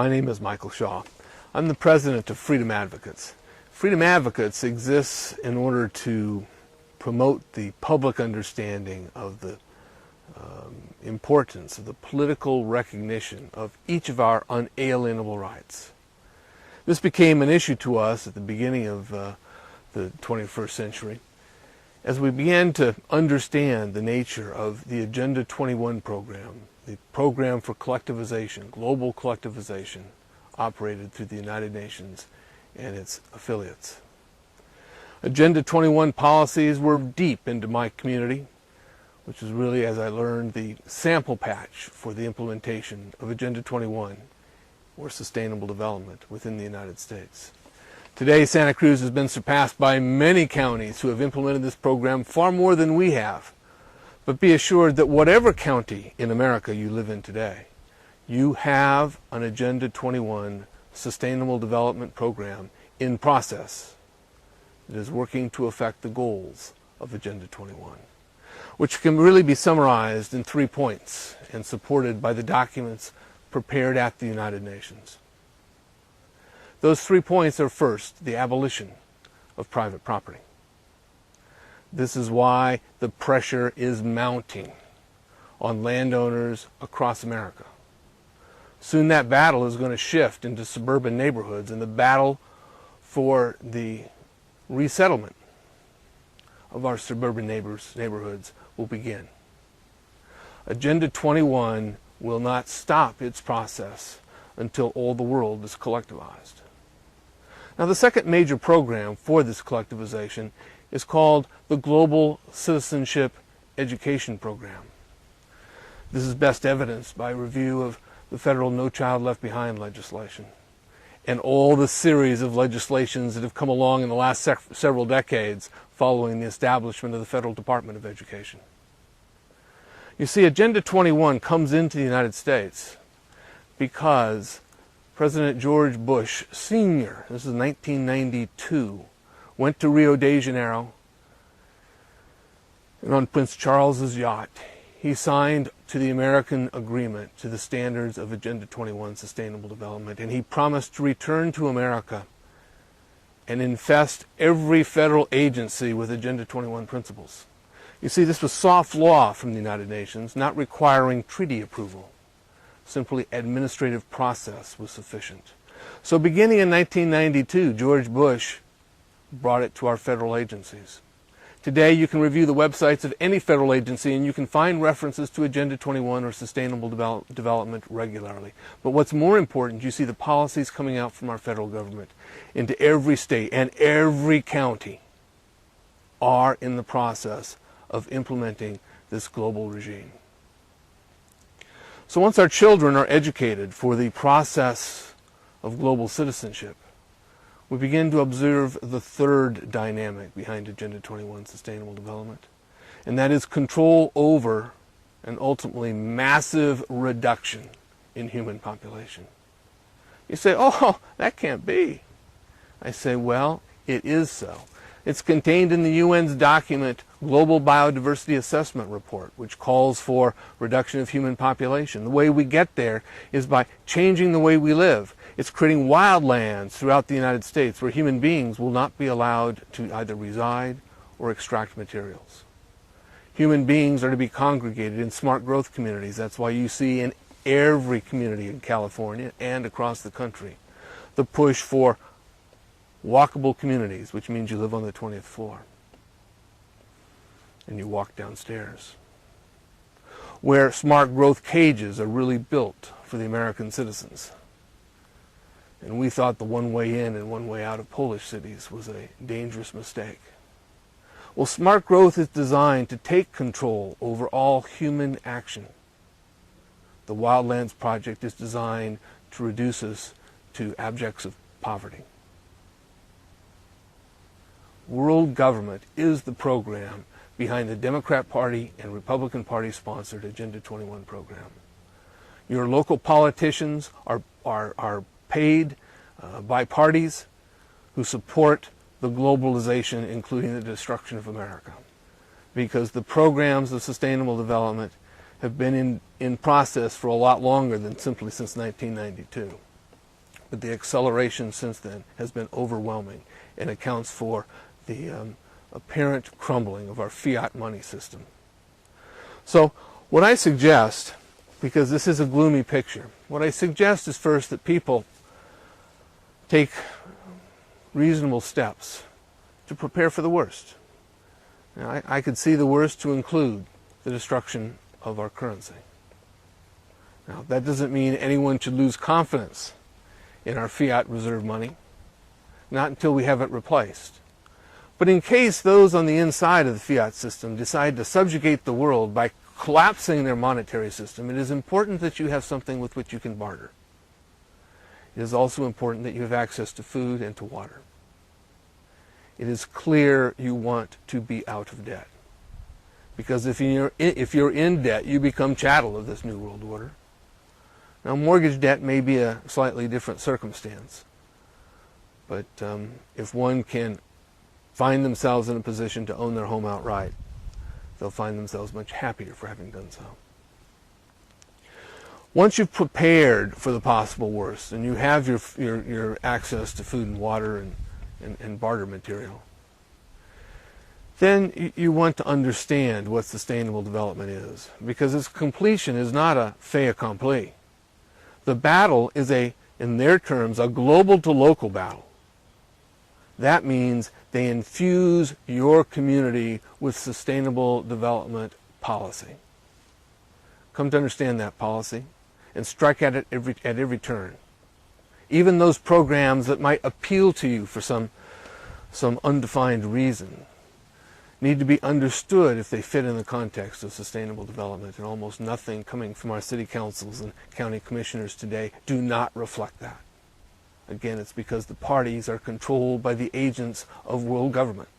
My name is Michael Shaw. I'm the president of Freedom Advocates. Freedom Advocates exists in order to promote the public understanding of the importance of the political recognition of each of our unalienable rights. This became an issue to us at the beginning of the 21st century as we began to understand the nature of the Agenda 21 program, the program for collectivization, global collectivization, operated through the United Nations and its affiliates. Agenda 21 policies were deep into my community, which is really, as I learned, the sample patch for the implementation of Agenda 21, or sustainable development, within the United States. Today, Santa Cruz has been surpassed by many counties who have implemented this program far more than we have. But be assured that whatever county in America you live in today, you have an Agenda 21 Sustainable Development Program in process that is working to affect the goals of Agenda 21, which can really be summarized in 3 points and supported by the documents prepared at the United Nations. Those 3 points are: first, the abolition of private property. This is why the pressure is mounting on landowners across America. Soon that battle is going to shift into suburban neighborhoods, and the battle for the resettlement of our suburban neighborhoods will begin. Agenda 21 will not stop its process until all the world is collectivized. Now, the second major program for this collectivization is called the Global Citizenship Education Program. This is best evidenced by review of the federal No Child Left Behind legislation and all the series of legislations that have come along in the last several decades following the establishment of the Federal Department of Education. You see, Agenda 21 comes into the United States because President George Bush Sr., this is 1992, went to Rio de Janeiro, and on Prince Charles's yacht, he signed to the American agreement to the standards of Agenda 21 Sustainable Development, and he promised to return to America and infest every federal agency with Agenda 21 principles. You see, this was soft law from the United Nations, not requiring treaty approval. Simply administrative process was sufficient. So beginning in 1992, George Bush brought it to our federal agencies. Today, you can review the websites of any federal agency and you can find references to Agenda 21 or Sustainable Development regularly. But what's more important, you see the policies coming out from our federal government into every state and every county are in the process of implementing this global regime. So once our children are educated for the process of global citizenship, we begin to observe the third dynamic behind Agenda 21 Sustainable Development, and that is control over and ultimately massive reduction in human population. You say, oh, that can't be. I say, well, it is so. It's contained in the UN's document, Global Biodiversity Assessment Report, which calls for reduction of human population. The way we get there is by changing the way we live. It's creating wildlands throughout the United States where human beings will not be allowed to either reside or extract materials. Human beings are to be congregated in smart growth communities. That's why you see in every community in California and across the country the push for walkable communities, which means you live on the 20th floor and you walk downstairs, where smart growth cages are really built for the American citizens. And we thought the one way in and one way out of Polish cities was a dangerous mistake. Well, smart growth is designed to take control over all human action. The Wildlands Project is designed to reduce us to abjects of poverty. World government is the program behind the Democrat Party and Republican Party sponsored Agenda 21 program. Your local politicians are paid by parties who support the globalization, including the destruction of America, because the programs of sustainable development have been in process for a lot longer than simply since 1992. but the acceleration since then has been overwhelming and accounts for the apparent crumbling of our fiat money system. So what I suggest, because this is a gloomy picture, what I suggest is first that people take reasonable steps to prepare for the worst. Now, I could see the worst to include the destruction of our currency. Now, that doesn't mean anyone should lose confidence in our fiat reserve money, not until we have it replaced. But in case those on the inside of the fiat system decide to subjugate the world by collapsing their monetary system, it is important that you have something with which you can barter. It is also important that you have access to food and to water. It is clear you want to be out of debt. Because if you're in debt, you become chattel of this new world order. Now, mortgage debt may be a slightly different circumstance. But if one can find themselves in a position to own their home outright, they'll find themselves much happier for having done so. Once you've prepared for the possible worst and you have your access to food and water and barter material, then you want to understand what sustainable development is, because its completion is not a fait accompli. The battle is in their terms, a global to local battle. That means they infuse your community with sustainable development policy. Come to understand that policy and strike at it at every turn. Even those programs that might appeal to you for some undefined reason need to be understood if they fit in the context of sustainable development, and almost nothing coming from our city councils and county commissioners today do not reflect that. Again, it's because the parties are controlled by the agents of world government.